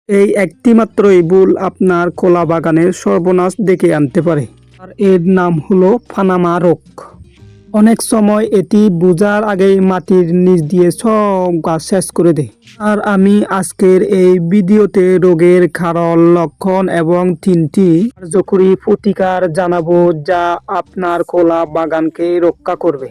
এই একটি মাত্রই ভুল আপনার কলা বাগানের সর্বনাশ ডেকে আনতে পারে। আর এর নাম হলো পানামা রোগ। অনেক সময় এটি বোঝার আগেই মাটির নিচ দিয়ে সব গাছ শেষ করে দেয়। আর আমি আজকের এই ভিডিওতে রোগের কারণ, লক্ষণ এবং 3টি কার্যকরী প্রতিকার জানাবো যা আপনার কলা বাগানকে রক্ষা করবে।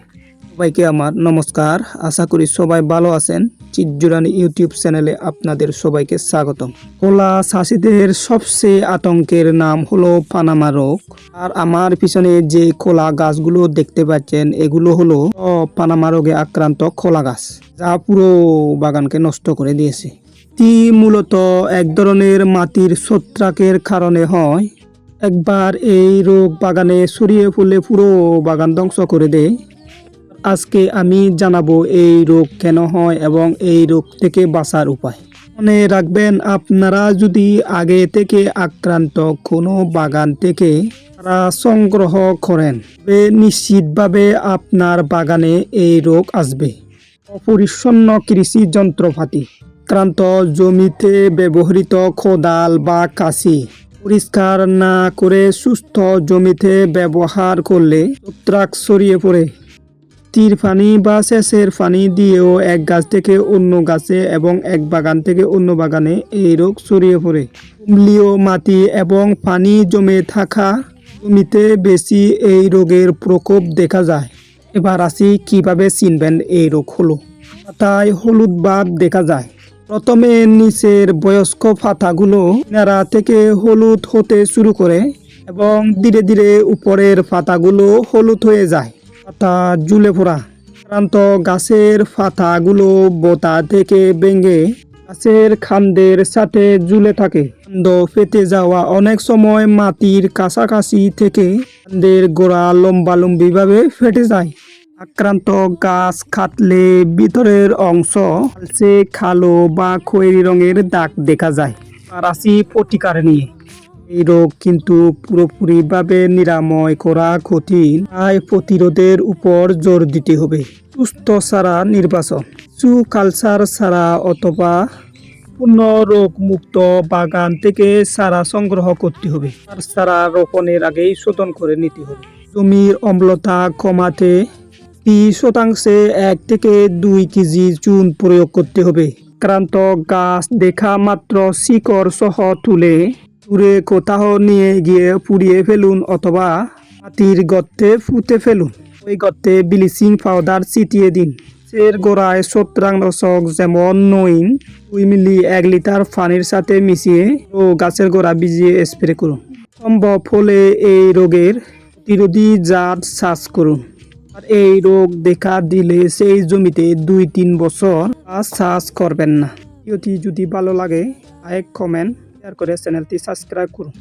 সবাইকে আমার নমস্কার, আশা করি সবাই ভালো আছেন। চিৎজুরানি ইউটিউব চ্যানেলে আপনাদের সবাইকে স্বাগতম। কলা চাষিদের সবচেয়ে আতঙ্কের নাম হলো পানামা রোগ। আর আমার পিছনে যে কলা গাছগুলো দেখতে পাচ্ছেন এগুলো হলো পানামা রোগে আক্রান্ত কলা গাছ, যা পুরো বাগানকে নষ্ট করে দিয়েছে। এটি মূলত এক ধরনের মাটির ছত্রাকের কারণে হয়। একবার এই রোগ বাগানে ছড়িয়ে পড়লে পুরো বাগান ধ্বংস করে দেয়। আজকে আমি জানাবো এই রোগ কেন হয় এবং এই রোগ থেকে বাঁচার উপায়। মনে রাখবেন, আপনারা যদি আগে থেকে আক্রান্ত কোনো বাগান থেকে চারা সংগ্রহ করেন তবে নিশ্চিতভাবে আপনার বাগানে এই রোগ আসবে। অপরিচ্ছন্ন কৃষি যন্ত্রপাতি, আক্রান্ত জমিতে ব্যবহৃত কোদাল বা কাঁচি পরিষ্কার না করে সুস্থ জমিতে ব্যবহার করলে ছত্রাক ছড়িয়ে পড়ে। তীর পানি বা সেচের পানি দিয়েও এক গাছ থেকে অন্য গাছে এবং এক বাগান থেকে অন্য বাগানে এই রোগ ছড়িয়ে পড়ে। অম্লীয় মাটি এবং পানি জমে থাকা জমিতে বেশি এই রোগের প্রকোপ দেখা যায়। এবার আসি কিভাবে চিনবেন এই রোগ হলো। পাতায় হলুদ ভাব দেখা যায়। প্রথমে নিচের বয়স্ক পাতাগুলো কিনারা থেকে হলুদ হতে শুরু করে এবং ধীরে ধীরে উপরের পাতাগুলো হলুদ হয়ে যায়। পাতা ঝুলে পড়া, আক্রান্ত গাছের পাতাগুলো বোতা থেকে ভেঙে গাছের কাণ্ডের সাথে ঝুলে থাকে। কাণ্ড ফেটে যাওয়া, অনেক সময় মাটির কাছাকাছি থেকে কাণ্ডের গোড়া লম্বালম্বিভাবে ফেটে যায়। আক্রান্ত গাছ কাটলে ভিতরের অংশ লালচে কালো বা খয়েরি রঙের দাগ দেখা যায়। আর আসি প্রতিকার নিয়ে। এই রোগ কিন্তু পুরোপুরিভাবে নিরাময় করা কঠিন, তাই প্রতিরোধের উপর জোর দিতে হবে। সুস্থ চারা নির্বাচন, কিছু কালচার চারা অথবা পূর্ণ রোগ মুক্ত বাগান থেকে চারা সংগ্রহ করতে হবে। আর চারা রোপণের আগেই শোধন করে নিতে হবে। জমির অম্লতা কমাতে 30% 1 থেকে 2 কেজি চুন প্রয়োগ করতে হবে। আক্রান্ত গাছ দেখা মাত্র শিকড় সহ তুলে দূরে কোথাও নিয়ে গিয়ে পুড়িয়ে ফেলুন অথবা মাটির গর্তে পুঁতে ফেলুন। ওই গর্তে ব্লিচিং পাউডার ছিটিয়ে দিন। গাছের গোড়ায় ছত্রাকনাশক যেমন নইন 2 মিলি 1 লিটার পানির সাথে মিশিয়ে ও গাছের গোড়া ভিজিয়ে স্প্রে করুন। সম্ভব হলে এই রোগের প্রতিরোধী জাত চাষ করুন। আর এই রোগ দেখা দিলে সেই জমিতে 2-3 বছর চাষ করবেন না। ভিডিওটি যদি ভালো লাগে লাইক, কমেন্ট, শেয়ার করে চ্যানেলটি সাবস্ক্রাইব করুন।